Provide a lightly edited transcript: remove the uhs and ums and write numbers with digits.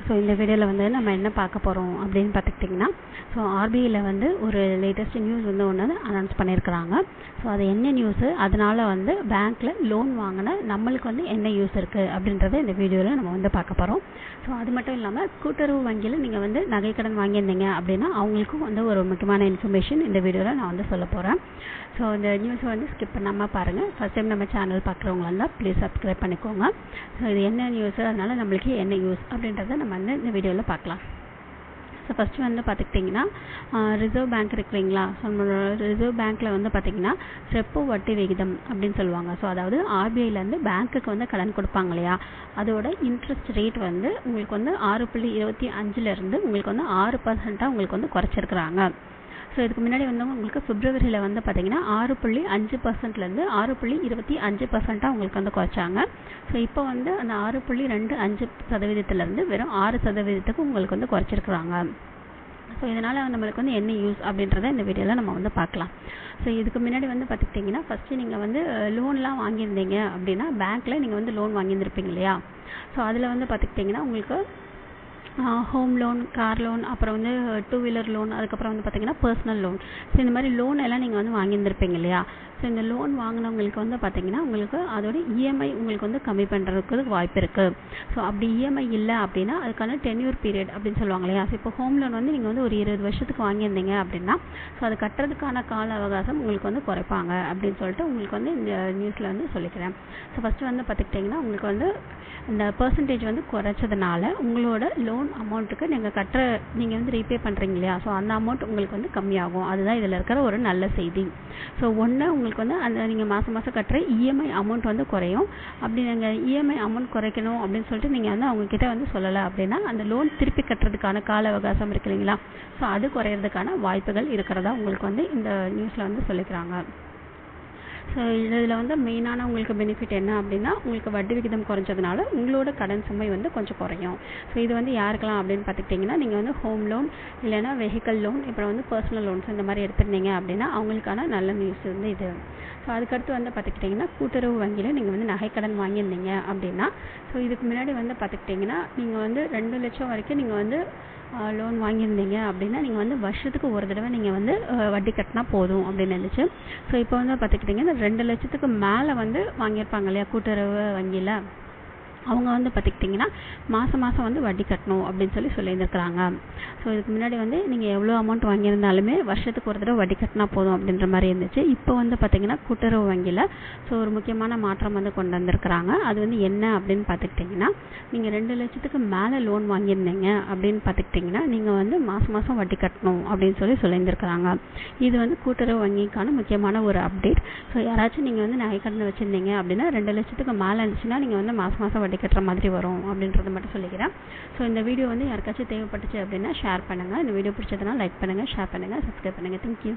So இந்த வீடியோவில் வந்து நம்ம என்ன பார்க்க போகிறோம் அப்படின்னு பார்த்துக்கிட்டிங்கன்னா, ஸோ ஆர்பிஐயில் வந்து ஒரு லேட்டஸ்ட் நியூஸ் வந்து ஒன்று அனௌன்ஸ் பண்ணியிருக்கிறாங்க. ஸோ அது என்ன நியூஸு, அதனால் வந்து பேங்க்கில் லோன் வாங்கின நம்மளுக்கு வந்து என்ன யூஸ் இருக்குது அப்படின்றத இந்த வீடியோவில் நம்ம வந்து பார்க்க போகிறோம். ஸோ அது மட்டும் இல்லாமல் கூட்டுறவு வங்கியில் நீங்கள் வந்து நகைக்கடன் வாங்கியிருந்தீங்க அப்படின்னா அவங்களுக்கும் வந்து ஒரு முக்கியமான இன்ஃபர்மேஷன் இந்த வீடியோவில் நான் வந்து சொல்ல போகிறேன். ஸோ இந்த நியூஸை வந்து ஸ்கிப் பண்ணாமல் பாருங்கள். ஃபஸ்ட் டைம் நம்ம சேனல் பார்க்குறவங்களா இருந்தால் ப்ளீஸ் சப்ஸ்கிரைப் பண்ணிக்கோங்க. ஸோ இது என்ன நியூஸு, அதனால் நம்மளுக்கு என்ன யூஸ் அப்படின்றத நம்ம வந்து இந்த வீடியோவில் பார்க்கலாம். ஸோ ஃபஸ்ட்டு வந்து பார்த்துக்கிட்டிங்கன்னா, ரிசர்வ் பேங்க் இருக்குங்களா, ஸோ நம்மளோட ரிசர்வ் பேங்க்கில் வந்து பார்த்திங்கன்னா ரெப்போ வட்டி விகிதம் அப்படின்னு சொல்லுவாங்க. ஸோ அதாவது ஆர்பிஐலேருந்து பேங்க்குக்கு வந்து கடன் கொடுப்பாங்க இல்லையா, அதோட இன்ட்ரெஸ்ட் ரேட் வந்து உங்களுக்கு வந்து 6.25 உங்களுக்கு வந்து 6% உங்களுக்கு வந்து குறைச்சிருக்கிறாங்க. ஸோ இதுக்கு முன்னாடி வந்து உங்களுக்கு பிப்ரவரியில் வந்து பார்த்திங்கன்னா 6.5% 6.25% உங்களுக்கு வந்து குறைச்சாங்க. ஸோ இப்போ வந்து அந்த 6.25% வெறும் 6% உங்களுக்கு வந்து குறைச்சிருக்கிறாங்க. ஸோ இதனால் நம்மளுக்கு வந்து என்ன யூஸ் அப்படின்றத இந்த வீடியோவில் நம்ம வந்து பார்க்கலாம். ஸோ இதுக்கு முன்னாடி வந்து பார்த்துக்கிட்டிங்கன்னா, ஃபஸ்ட்டு நீங்கள் வந்து லோன்லாம் வாங்கியிருந்தீங்க அப்படின்னா பேங்க்கில் நீங்கள் வந்து லோன் வாங்கியிருந்திருப்பீங்க இல்லையா. ஸோ அதில் வந்து பார்த்துக்கிட்டிங்கன்னா உங்களுக்கு ஹோம் லோன், கார் லோன், அப்புறம் வந்து 2 வீலர் லோன், அதுக்கப்புறம் வந்து பார்த்திங்கன்னா பர்சனல் லோன். ஸோ இந்த மாதிரி லோன் எல்லாம் நீங்கள் வந்து வாங்கியிருந்திருப்பீங்க இல்லையா. ஸோ இந்த லோன் வாங்கினவங்களுக்கு வந்து பார்த்திங்கன்னா உங்களுக்கு அதோட இஎம்ஐ உங்களுக்கு வந்து கம்மி பண்ணுறதுக்கு வாய்ப்பு இருக்குது. ஸோ அப்படி இஎம்ஐ இல்லை அப்படின்னா அதுக்கான டென்யூர் பீரியட் அப்படின்னு சொல்லுவாங்க இல்லையா. ஸோ இப்போ ஹோம் லோன் வந்து நீங்கள் வந்து ஒரு 20 வருஷத்துக்கு வாங்கியிருந்தீங்க அப்படின்னா ஸோ அது கட்டுறதுக்கான கால அவகாசம் உங்களுக்கு வந்து குறைப்பாங்க அப்படின்னு சொல்லிட்டு உங்களுக்கு வந்து இந்த நியூஸில் வந்து சொல்லிக்கிறேன். ஸோ ஃபஸ்ட்டு வந்து பார்த்துக்கிட்டிங்கன்னா உங்களுக்கு வந்து இந்த பர்சன்டேஜ் வந்து குறைச்சதுனால உங்களோட லோன் அமௌண்ட்டுக்கு நீங்கள் வந்து ரீபே பண்ணுறீங்க இல்லையா, ஸோ அந்த அமௌண்ட் உங்களுக்கு வந்து கம்மியாகும். அதுதான் இதில் இருக்கிற ஒரு நல்ல செய்தி. ஸோ ஒன்று உங்களுக்கு வந்து அந்த நீங்கள் மாதம் கட்டுற இஎம்ஐ அமௌண்ட் வந்து குறையும். அப்படி நீங்கள் இஎம்ஐ அமௌண்ட் குறைக்கணும் அப்படின்னு சொல்லிட்டு நீங்கள் வந்து அவங்கக்கிட்ட வந்து சொல்லலை அப்படின்னா அந்த லோன் திருப்பி கட்டுறதுக்கான கால அவகாசம் இருக்கு இல்லைங்களா, ஸோ அது குறையிறதுக்கான வாய்ப்புகள் இருக்கிறதா உங்களுக்கு வந்து இந்த நியூஸில் வந்து சொல்லிக்கிறாங்க. ஸோ இதில் வந்து மெயினான உங்களுக்கு பெனிஃபிட் என்ன அப்படின்னா, உங்களுக்கு வட்டி விகிதம் குறைஞ்சதுனால உங்களோட கடன் சுமை வந்து கொஞ்சம் குறையும். ஸோ இது வந்து யாருக்கெல்லாம் அப்படின்னு பார்த்துக்கிட்டிங்கன்னா, நீங்கள் வந்து ஹோம் லோன் இல்லைன்னா வெஹிக்கல் லோன், அப்புறம் வந்து பர்சனல் லோன்ஸ் இந்த மாதிரி எடுத்துருந்தீங்க அப்படின்னா அவங்களுக்கான நல்ல நியூஸ் வந்து இது. ஸோ அதுக்கடுத்து வந்து பார்த்துக்கிட்டிங்கன்னா, கூட்டுறவு வங்கியில் நீங்கள் வந்து நகைக்கடன் வாங்கியிருந்தீங்க அப்படின்னா, ஸோ இதுக்கு முன்னாடி வந்து பார்த்துக்கிட்டிங்கன்னா நீங்கள் வந்து 2 லட்சம் வரைக்கும் நீங்கள் வந்து லோன் வாங்கியிருந்தீங்க அப்படின்னா நீங்கள் வந்து வருஷத்துக்கு ஒரு தடவை நீங்கள் வந்து வட்டி கட்டினா போதும் அப்படின்னு இருந்துச்சு. ஸோ இப்போ வந்து பார்த்துக்கிட்டிங்கன்னா 2 லட்சத்துக்கு மேலே வந்து வாங்கியிருப்பாங்க இல்லையா கூட்டுறவு வங்கியில், அவங்க வந்து பார்த்துக்கிட்டிங்கன்னா மாதம் வந்து வட்டி கட்டணும் அப்படின்னு சொல்லியிருந்துருக்குறாங்க. ஸோ இதுக்கு முன்னாடி வந்து நீங்கள் எவ்வளோ அமௌண்ட் வாங்கியிருந்தாலுமே வருஷத்துக்கு ஒரு தடவை வட்டி கட்டினா போதும் அப்படின்ற மாதிரி இருந்துச்சு. இப்போ வந்து பார்த்திங்கன்னா கூட்டுறவு வங்கியில் ஸோ ஒரு முக்கியமான மாற்றம் வந்து கொண்டு வந்திருக்கிறாங்க. அது வந்து என்ன அப்படின்னு பார்த்துக்கிட்டிங்கன்னா, நீங்கள் 2 லட்சத்துக்கு மேலே லோன் வாங்கியிருந்தீங்க அப்படின்னு பார்த்துக்கிட்டிங்கன்னா நீங்கள் வந்து மாதம் வட்டி கட்டணும் அப்படின்னு சொல்லியிருந்துருக்குறாங்க. இது வந்து கூட்டுறவு வங்கிக்கான முக்கியமான ஒரு அப்டேட். ஸோ யாராச்சும் நீங்கள் வந்து நகைக்கடன் வச்சுருந்தீங்க அப்படின்னா 2 லட்சத்துக்கு மேலே இருந்துச்சுன்னா நீங்கள் வந்து மாதம் வட்டி கட்டுற மாதிரி வரும் அப்படின்றத மட்டும் சொல்லிக்கிறேன். ஸோ இந்த வீடியோ வந்து யாருக்காச்சும் தேவைப்பட்டுச்சு அப்படின்னா ஷேர் பண்ணுங்கள். இந்த வீடியோ பிடிச்சதுன்னா லைக் பண்ணுங்கள், ஷேர் பண்ணுங்கள், சப்ஸ்கிரைப் பண்ணுங்கள். தேங்க்யூ.